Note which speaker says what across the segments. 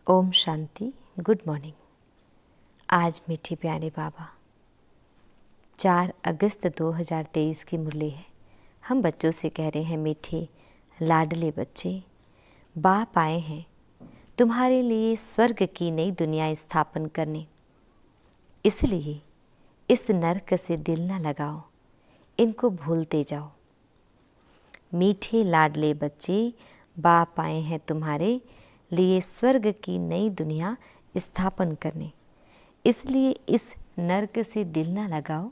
Speaker 1: Om Shanti. Good morning. आज मीठे प्यारे बाबा 4 अगस्त 2023 की मुरली है। हम बच्चों से कह रहे हैं, मीठे लाडले बच्चे, बाप आए हैं तुम्हारे लिए स्वर्ग की नई दुनिया स्थापन करने। इसलिए इस नरक से दिल न लगाओ, इनको भूलते जाओ। मीठे लाडले बच्चे, बाप आए हैं तुम्हारे लिए स्वर्ग की नई दुनिया स्थापन करने। इसलिए इस नरक से दिल ना लगाओ,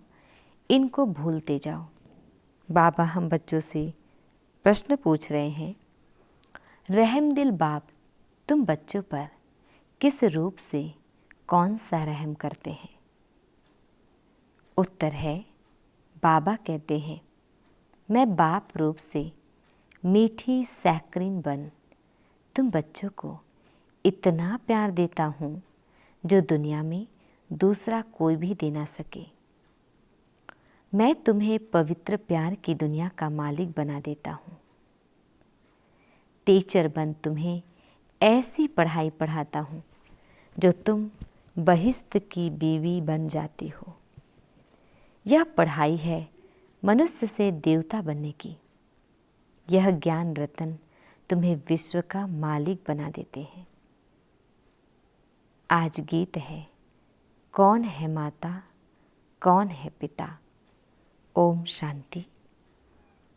Speaker 1: इनको भूलते जाओ। बाबा हम बच्चों से प्रश्न पूछ रहे हैं, रहमदिल बाप तुम बच्चों पर किस रूप से कौन सा रहम करते हैं? उत्तर है, बाबा कहते हैं, मैं बाप रूप से मीठी सैक्रीन बन तुम बच्चों को इतना प्यार देता हूँ जो दुनिया में दूसरा कोई भी दे ना सके। मैं तुम्हें पवित्र प्यार की दुनिया का मालिक बना देता हूँ। टीचर बन तुम्हें ऐसी पढ़ाई पढ़ाता हूँ जो तुम बहिश्त की बीवी बन जाती हो। यह पढ़ाई है मनुष्य से देवता बनने की। यह ज्ञान रतन तुम्हें विश्व का मालिक बना देते हैं। आज गीत है, कौन है माता कौन है पिता। ओम शांति।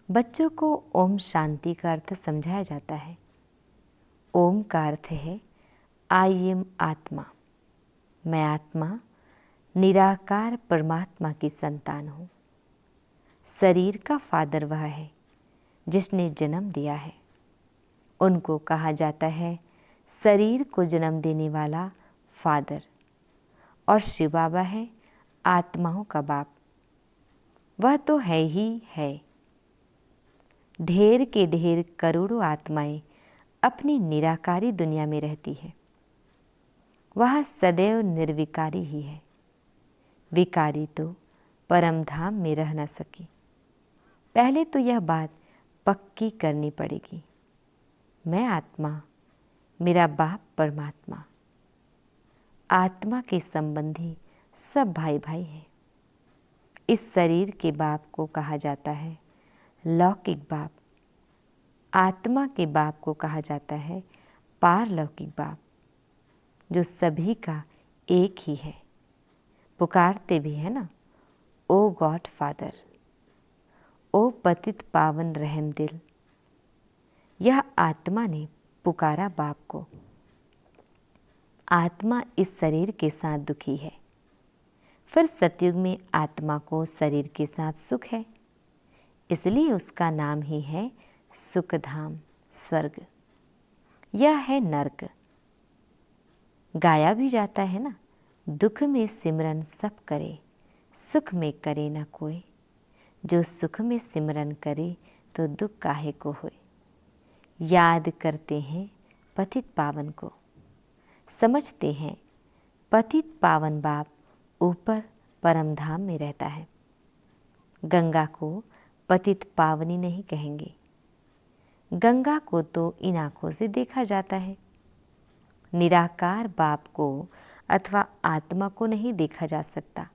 Speaker 1: बच्चों को ओम शांति का अर्थ समझाया जाता है। ओम का अर्थ है आई एम आत्मा। मैं आत्मा निराकार परमात्मा की संतान हूँ। शरीर का फादर वह है जिसने जन्म दिया है। उनको कहा जाता है शरीर को जन्म देने वाला फादर। और शिव बाबा है आत्माओं का बाप। वह तो है ही है। ढेर के ढेर करोड़ों आत्माएं अपनी निराकारी दुनिया में रहती है। वह सदैव निर्विकारी ही है। विकारी तो परम धाम में रह न सकी। पहले तो यह बात पक्की करनी पड़ेगी। मैं आत्मा, मेरा बाप परमात्मा। आत्मा के संबंधी सब भाई भाई हैं। इस शरीर के बाप को कहा जाता है लौकिक बाप। आत्मा के बाप को कहा जाता है पारलौकिक बाप, जो सभी का एक ही है। पुकारते भी है ना, ओ गॉड फादर, ओ पतित पावन रहम दिल। यह आत्मा ने पुकारा बाप को। आत्मा इस शरीर के साथ दुखी है। फिर सतयुग में आत्मा को शरीर के साथ सुख है, इसलिए उसका नाम ही है सुखधाम, स्वर्ग। यह है नरक। गाया भी जाता है ना, दुख में सिमरन सब करे, सुख में करे न कोई। जो सुख में सिमरन करे तो दुख काहे को होए। याद करते हैं पतित पावन को, समझते हैं पतित पावन बाप ऊपर परम धाम में रहता है। गंगा को पतित पावनी नहीं कहेंगे। गंगा को तो इन आँखों से देखा जाता है। निराकार बाप को अथवा आत्मा को नहीं देखा जा सकता।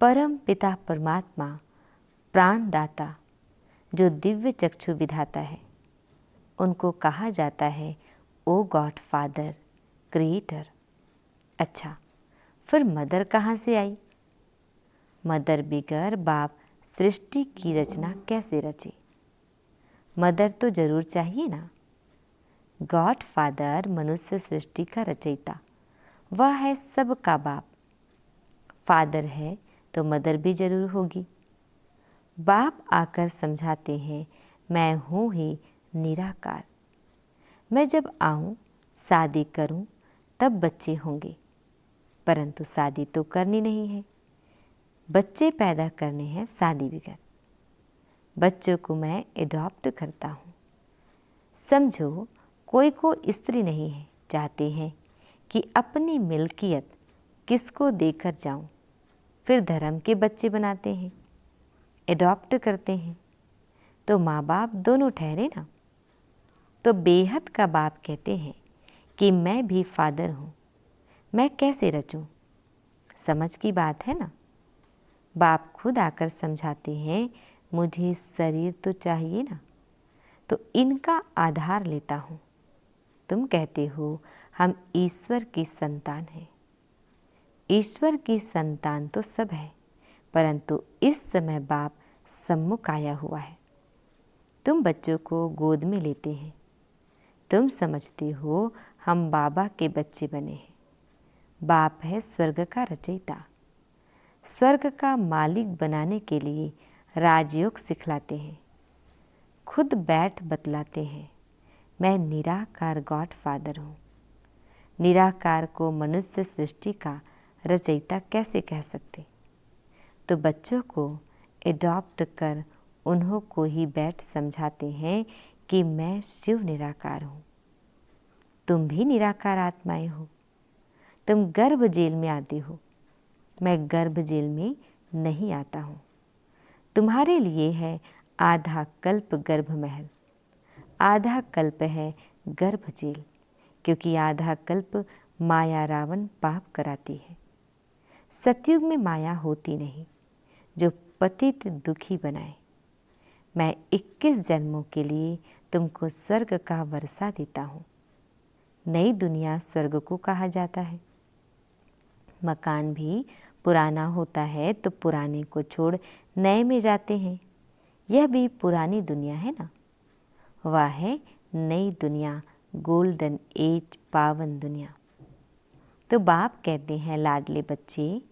Speaker 1: परम पिता परमात्मा प्राणदाता, जो दिव्य चक्षु विधाता है, उनको कहा जाता है ओ गॉड फादर, क्रिएटर। अच्छा, फिर मदर कहाँ से आई? मदर बिगर बाप सृष्टि की रचना कैसे रचे? मदर तो जरूर चाहिए ना। गॉड फादर मनुष्य सृष्टि का रचयिता, वह है सबका बाप। फादर है तो मदर भी जरूर होगी। बाप आकर समझाते हैं, मैं हूँ ही निराकार। मैं जब आऊँ, शादी करूँ, तब बच्चे होंगे। परंतु शादी तो करनी नहीं है। बच्चे पैदा करने हैं शादी बगैर। बच्चों को मैं एडॉप्ट करता हूँ। समझो, कोई को स्त्री नहीं है, चाहते हैं कि अपनी मिल्कियत किसको देकर जाऊँ। फिर धर्म के बच्चे बनाते हैं, एडॉप्ट करते हैं, तो माँ बाप दोनों ठहरे ना। तो बेहद का बाप कहते हैं कि मैं भी फादर हूँ, मैं कैसे रचूं? समझ की बात है ना। बाप खुद आकर समझाते हैं, मुझे शरीर तो चाहिए ना, तो इनका आधार लेता हूँ। तुम कहते हो हम ईश्वर की संतान हैं। ईश्वर की संतान तो सब है, परंतु इस समय बाप सम्मुख आया हुआ है। तुम बच्चों को गोद में लेते हैं। तुम समझते हो हम बाबा के बच्चे बने हैं। बाप है स्वर्ग का रचयिता। स्वर्ग का मालिक बनाने के लिए राजयोग सिखलाते हैं। खुद बैठ बतलाते हैं, मैं निराकार गॉड फादर हूँ। निराकार को मनुष्य सृष्टि का रचयिता कैसे कह सकते? तो बच्चों को एडॉप्ट कर उन्हों को ही बैठ समझाते हैं कि मैं शिव निराकार हूँ। तुम भी निराकार आत्माएं हो। तुम गर्भ जेल में आते हो, मैं गर्भ जेल में नहीं आता हूँ। तुम्हारे लिए है आधा कल्प गर्भ महल, आधा कल्प है गर्भ जेल, क्योंकि आधा कल्प माया रावण पाप कराती है। सतयुग में माया होती नहीं जो पतित दुखी बनाए। मैं 21 जन्मों के लिए तुमको स्वर्ग का वर्षा देता हूँ। नई दुनिया स्वर्ग को कहा जाता है। मकान भी पुराना होता है तो पुराने को छोड़ नए में जाते हैं। यह भी पुरानी दुनिया है ना। वह है नई दुनिया, गोल्डन एज, पावन दुनिया। तो बाप कहते हैं, लाडले बच्चे,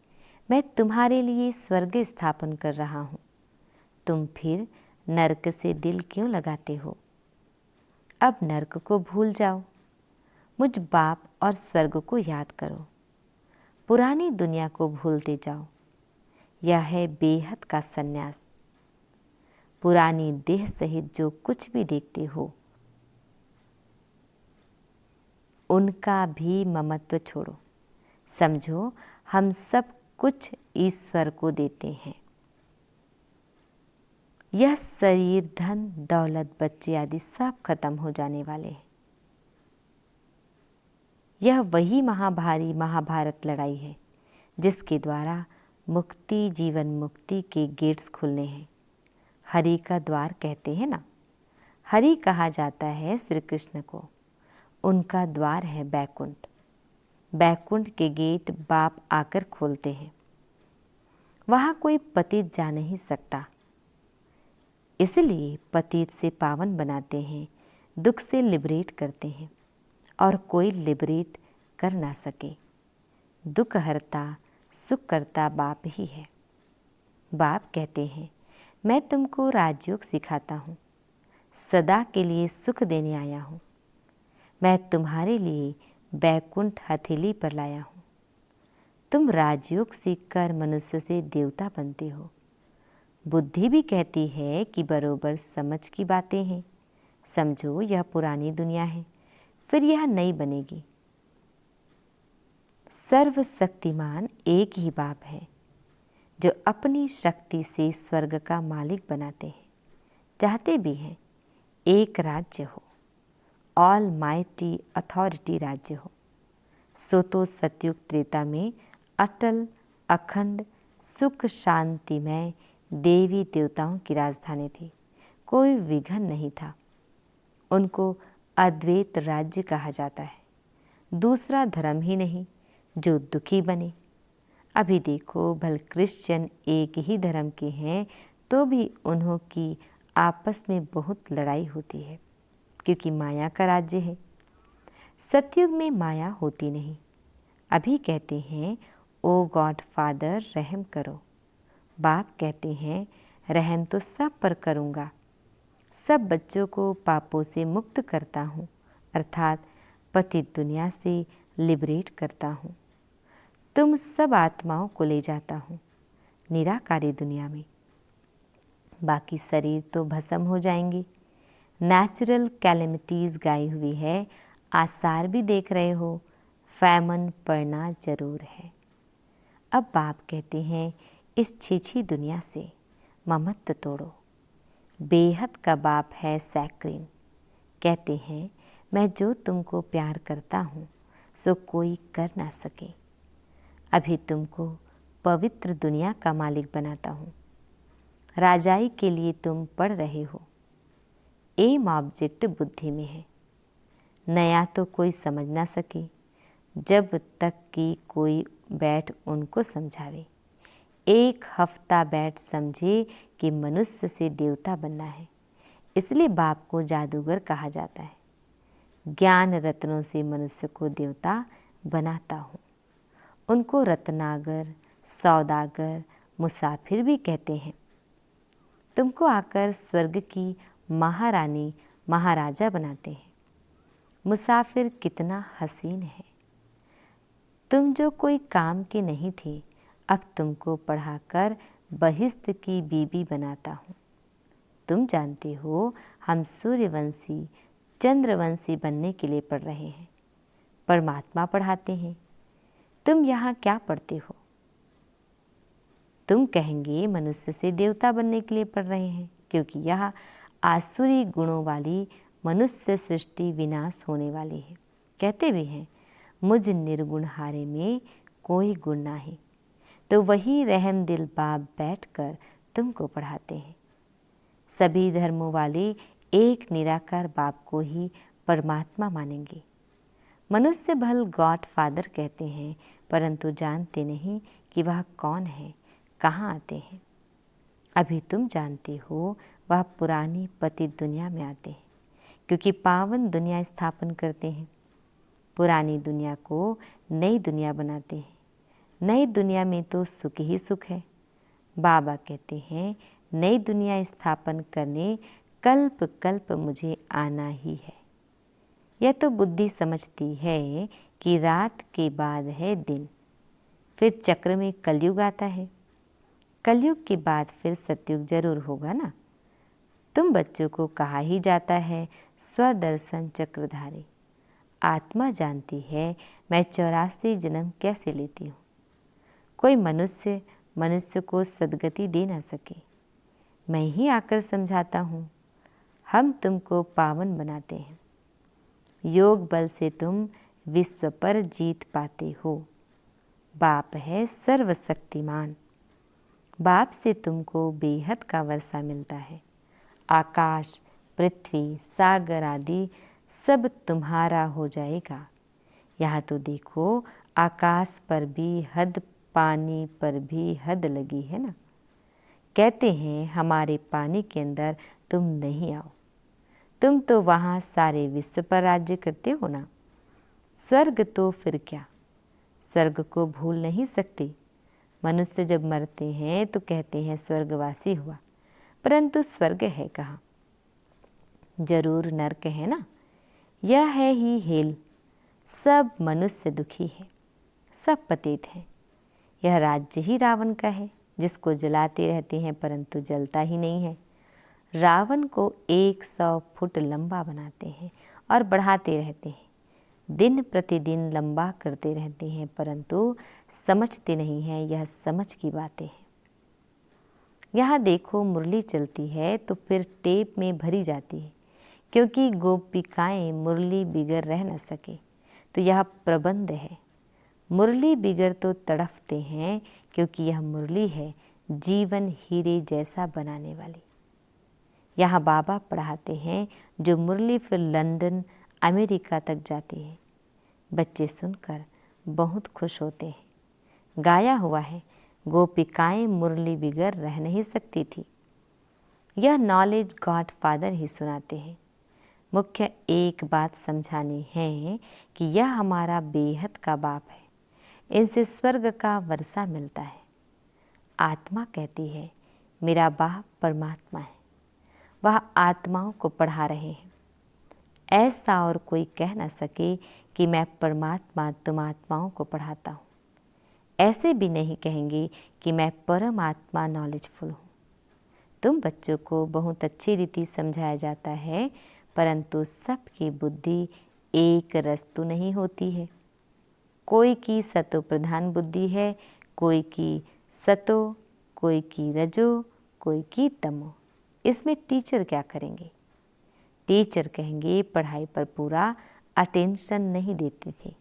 Speaker 1: मैं तुम्हारे लिए स्वर्ग स्थापन कर रहा हूँ। तुम फिर नरक से दिल क्यों लगाते हो? अब नरक को भूल जाओ, मुझ बाप और स्वर्ग को याद करो। पुरानी दुनिया को भूलते जाओ। यह है बेहद का सन्यास। पुरानी देह सहित जो कुछ भी देखते हो उनका भी ममत्व छोड़ो। समझो हम सब कुछ ईश्वर को देते हैं। यह शरीर, धन, दौलत, बच्चे आदि सब खत्म हो जाने वाले हैं। यह वही महाभारी महाभारत लड़ाई है जिसके द्वारा मुक्ति, जीवन मुक्ति के गेट्स खुलने हैं। हरि का द्वार कहते हैं ना। हरि कहा जाता है श्री कृष्ण को। उनका द्वार है बैकुंठ। बैकुंठ के गेट बाप आकर खोलते हैं। वहाँ कोई पतित जा नहीं सकता, इसलिए पतित से पावन बनाते हैं, दुख से लिबरेट करते हैं, और कोई लिबरेट कर ना सके। दुख हरता सुख करता बाप ही है। बाप कहते हैं, मैं तुमको राजयोग सिखाता हूँ, सदा के लिए सुख देने आया हूँ। मैं तुम्हारे लिए बैकुंठ हथेली पर लाया हूँ। तुम राजयोग सीखकर मनुष्य से देवता बनते हो। बुद्धि भी कहती है कि बरोबर समझ की बातें हैं। समझो यह पुरानी दुनिया है, फिर यह नई बनेगी। सर्वशक्तिमान एक ही बाप है जो अपनी शक्ति से स्वर्ग का मालिक बनाते हैं, चाहते भी हैं एक राज्य हो, ऑल माइटी अथॉरिटी राज्य हो। सो तो सतयुग त्रेता में अटल अखंड सुख शांतिमय देवी देवताओं की राजधानी थी। कोई विघन नहीं था। उनको अद्वैत राज्य कहा जाता है। दूसरा धर्म ही नहीं जो दुखी बने। अभी देखो, भल क्रिश्चियन एक ही धर्म के हैं तो भी उन्हों की आपस में बहुत लड़ाई होती है, क्योंकि माया का राज्य है। सतयुग में माया होती नहीं। अभी कहते हैं, ओ गॉड फादर रहम करो। बाप कहते हैं, रहम तो सब पर करूँगा। सब बच्चों को पापों से मुक्त करता हूँ, अर्थात पतित दुनिया से लिबरेट करता हूँ। तुम सब आत्माओं को ले जाता हूँ निराकारी दुनिया में। बाकी शरीर तो भस्म हो जाएंगे। नेचुरल कैलेमिटीज़ गाई हुई है, आसार भी देख रहे हो, फैमन पड़ना जरूर है। अब बाप कहते हैं, इस छीछी दुनिया से ममत्व तोड़ो। बेहद का बाप है सैक्रीन। कहते हैं, मैं जो तुमको प्यार करता हूँ सो कोई कर ना सके। अभी तुमको पवित्र दुनिया का मालिक बनाता हूँ। राजाई के लिए तुम पढ़ रहे हो। एम ऑब्जेक्ट बुद्धि में है। नया तो कोई समझ ना सके जब तक कि कोई बैठ उनको समझावे। एक हफ्ता बैठ समझे कि मनुष्य से देवता बनना है, इसलिए बाप को जादूगर कहा जाता है। ज्ञान रत्नों से मनुष्य को देवता बनाता हूँ। उनको रत्नागर, सौदागर, मुसाफिर भी कहते हैं। तुमको आकर स्वर्ग की महारानी महाराजा बनाते हैं। मुसाफिर कितना हसीन है। तुम जो कोई काम के नहीं थे, अब तुमको पढ़ाकर बहिश्त की बीबी बनाता हूँ। तुम जानते हो हम सूर्यवंशी, चंद्रवंशी बनने के लिए पढ़ रहे हैं। परमात्मा पढ़ाते हैं। तुम यहाँ क्या पढ़ते हो? तुम कहेंगे मनुष्य से देवता बनने के लिए पढ़ रहे हैं, क्योंकि यह आसुरी गुणों वाली मनुष्य सृष्टि विनाश होने वाली है। कहते भी हैं मुझ निर्गुण हारे में कोई गुण नहीं। तो वही रहम दिल बाप बैठकर तुमको पढ़ाते हैं। सभी धर्मों वाले एक निराकार बाप को ही परमात्मा मानेंगे। मनुष्य भल गॉड फादर कहते हैं, परंतु जानते नहीं कि वह कौन है, कहाँ आते हैं। अभी तुम जानते हो वह पुरानी पतित दुनिया में आते हैं, क्योंकि पावन दुनिया स्थापन करते हैं। पुरानी दुनिया को नई दुनिया बनाते हैं। नई दुनिया में तो सुख ही सुख है। बाबा कहते हैं नई दुनिया स्थापन करने कल्प कल्प मुझे आना ही है। यह तो बुद्धि समझती है कि रात के बाद है दिन, फिर चक्र में कलयुग आता है। कलयुग के बाद फिर सतयुग जरूर होगा ना। तुम बच्चों को कहा ही जाता है स्वदर्शन चक्रधारी। आत्मा जानती है मैं 84 जन्म कैसे लेती हूँ। कोई मनुष्य को सद्गति दे ना सके। मैं ही आकर समझाता हूँ। हम तुमको पावन बनाते हैं। योग बल से तुम विश्व पर जीत पाते हो। बाप है सर्वशक्तिमान। बाप से तुमको बेहद का वर्षा मिलता है। आकाश, पृथ्वी, सागर आदि सब तुम्हारा हो जाएगा। यहाँ तो देखो आकाश पर भी हद, पानी पर भी हद लगी है ना। कहते हैं हमारे पानी के अंदर तुम नहीं आओ। तुम तो वहाँ सारे विश्व पर राज्य करते हो ना। स्वर्ग तो फिर क्या, स्वर्ग को भूल नहीं सकते। मनुष्य जब मरते हैं तो कहते हैं स्वर्गवासी हुआ, परंतु स्वर्ग है कहाँ? जरूर नरक है ना। यह है ही हेल। सब मनुष्य दुखी है, सब पतित हैं। यह राज्य ही रावण का है, जिसको जलाते रहते हैं परंतु जलता ही नहीं है। रावण को 100 फुट लंबा बनाते हैं और बढ़ाते रहते हैं। दिन प्रतिदिन लंबा करते रहते हैं, परंतु समझते नहीं हैं। यह समझ की बातें हैं। यहाँ देखो मुरली चलती है तो फिर टेप में भरी जाती है, क्योंकि गोपिकाएं मुरली बिगर रह न सके। तो यह प्रबंध है। मुरली बिगर तो तड़फते हैं, क्योंकि यह मुरली है जीवन हीरे जैसा बनाने वाली। यहाँ बाबा पढ़ाते हैं जो मुरली फिर लंदन, अमेरिका तक जाती है। बच्चे सुनकर बहुत खुश होते हैं। गाया हुआ है गोपिकाएं मुरली बिगर रह नहीं सकती थी। यह नॉलेज गॉड फादर ही सुनाते हैं। मुख्य एक बात समझानी है कि यह हमारा बेहद का बाप है। इनसे स्वर्ग का वर्षा मिलता है। आत्मा कहती है मेरा बाप परमात्मा है। वह आत्माओं को पढ़ा रहे हैं। ऐसा और कोई कह न सके कि मैं परमात्मा तुम आत्माओं को पढ़ाता हूँ। ऐसे भी नहीं कहेंगे कि मैं परमात्मा नॉलेजफुल हूँ। तुम बच्चों को बहुत अच्छी रीति समझाया जाता है, परंतु सबकी बुद्धि एक रस्तु नहीं होती है। कोई की सतो प्रधान बुद्धि है, कोई की सतो, कोई की रजो, कोई की तमो। इसमें टीचर क्या करेंगे? टीचर कहेंगे पढ़ाई पर पूरा अटेंशन नहीं देते थे।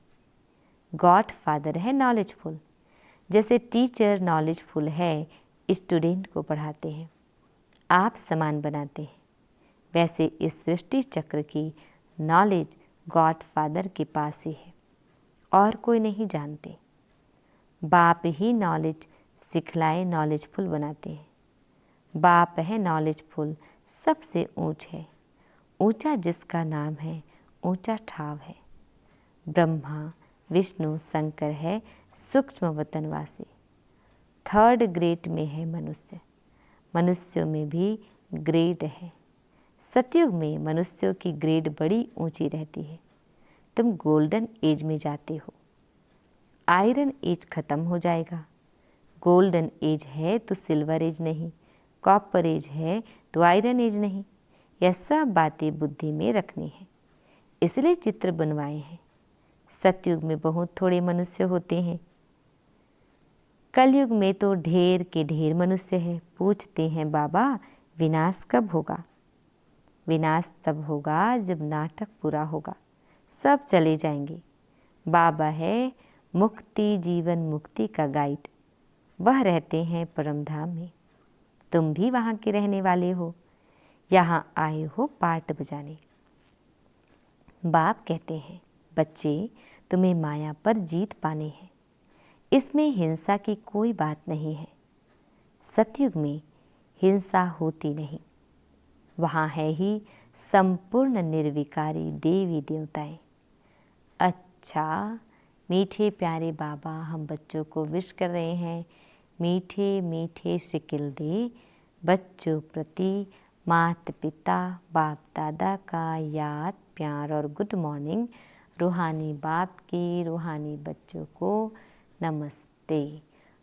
Speaker 1: गॉड फादर है नॉलेजफुल। जैसे टीचर नॉलेजफुल है, स्टूडेंट को पढ़ाते हैं, आप समान बनाते हैं, वैसे इस सृष्टि चक्र की नॉलेज गॉड फादर के पास ही है और कोई नहीं जानते। बाप ही नॉलेज सिखलाए नॉलेजफुल बनाते हैं। बाप है नॉलेजफुल, सबसे ऊंच है, ऊंचा जिसका नाम है, ऊंचा ठाव है। ब्रह्मा विष्णु शंकर है सूक्ष्म वतनवासी। थर्ड ग्रेड में है मनुष्य, मनुष्यों में भी ग्रेड है। सतयुग में मनुष्यों की ग्रेड बड़ी ऊंची रहती है। तुम गोल्डन एज में जाते हो। आयरन एज खत्म हो जाएगा। गोल्डन एज है तो सिल्वर एज नहीं, कॉपर एज है तो आयरन एज नहीं। यह सब बातें बुद्धि में रखनी है, इसलिए चित्र बनवाए हैं। सतयुग में बहुत थोड़े मनुष्य होते हैं। कलयुग में तो ढेर के ढेर मनुष्य है। पूछते हैं बाबा विनाश कब होगा? विनाश तब होगा जब नाटक पूरा होगा, सब चले जाएंगे। बाबा है मुक्ति जीवन मुक्ति का गाइड, वह रहते हैं परम धाम में। तुम भी वहाँ के रहने वाले हो, यहाँ आए हो पार्ट बजाने। बाप कहते हैं बच्चे तुम्हें माया पर जीत पाने हैं, इसमें हिंसा की कोई बात नहीं है। सतयुग में हिंसा होती नहीं, वहाँ है ही संपूर्ण निर्विकारी देवी देवताएं। अच्छा, मीठे प्यारे बाबा हम बच्चों को विश कर रहे हैं। मीठे मीठे शिकिल दे बच्चों प्रति माता पिता बाप दादा का याद प्यार और गुड मॉर्निंग। रूहानी बाप की रूहानी बच्चों को नमस्ते।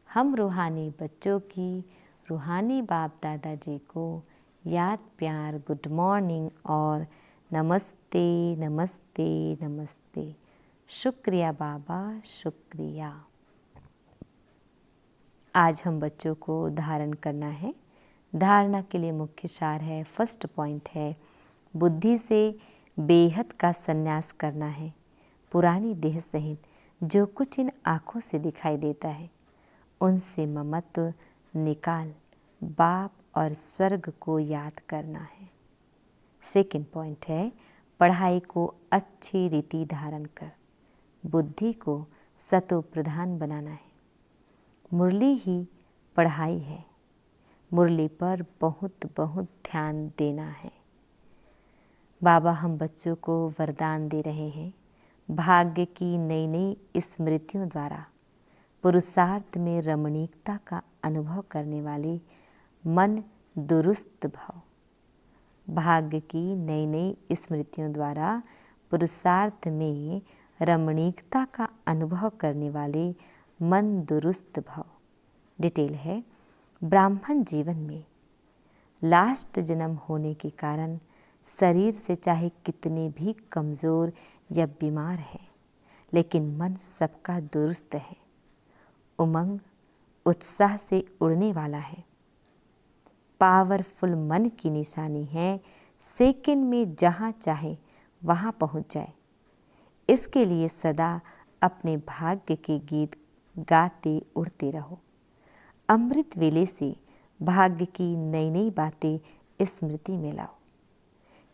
Speaker 1: हम रूहानी बच्चों की रूहानी बाप दादाजी को याद प्यार गुड मॉर्निंग और नमस्ते नमस्ते नमस्ते। शुक्रिया बाबा, शुक्रिया। आज हम बच्चों को धारण करना है। धारणा के लिए मुख्य सार है, फर्स्ट पॉइंट है बुद्धि से बेहद का संन्यास करना है। पुरानी देह सहित जो कुछ इन आँखों से दिखाई देता है उनसे ममत्व निकाल बाप और स्वर्ग को याद करना है। सेकंड पॉइंट है पढ़ाई को अच्छी रीति धारण कर बुद्धि को सतो प्रधान बनाना है। मुरली ही पढ़ाई है, मुरली पर बहुत बहुत ध्यान देना है। बाबा हम बच्चों को वरदान दे रहे हैं, भाग्य की नई नई स्मृतियों द्वारा पुरुषार्थ में रमणीकता का अनुभव करने वाले मन दुरुस्त भव। भाग्य की नई नई स्मृतियों द्वारा पुरुषार्थ में रमणीकता का अनुभव करने वाले मन दुरुस्त भव। डिटेल है ब्राह्मण जीवन में लास्ट जन्म होने के कारण शरीर से चाहे कितने भी कमज़ोर या बीमार है, लेकिन मन सबका दुरुस्त है, उमंग उत्साह से उड़ने वाला है। पावरफुल मन की निशानी है सेकंड में जहाँ चाहे वहाँ पहुँच जाए। इसके लिए सदा अपने भाग्य के गीत गाते उड़ते रहो। अमृत वेले से भाग्य की नई नई बातें स्मृति में लाओ।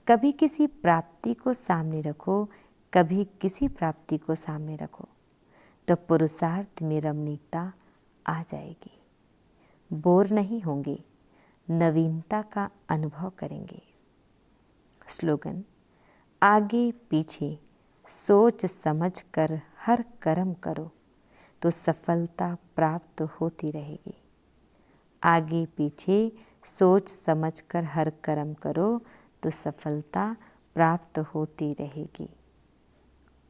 Speaker 1: कभी किसी प्राप्ति को सामने रखो, कभी किसी प्राप्ति को सामने रखो, तो पुरुषार्थ में रमणीकता आ जाएगी। बोर नहीं होंगे, नवीनता का अनुभव करेंगे। स्लोगन आगे पीछे सोच समझ कर हर कर्म करो तो सफलता प्राप्त होती रहेगी। आगे पीछे सोच समझ कर हर कर्म करो तो सफलता प्राप्त होती रहेगी।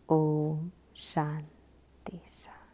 Speaker 1: ओम शांति शांति।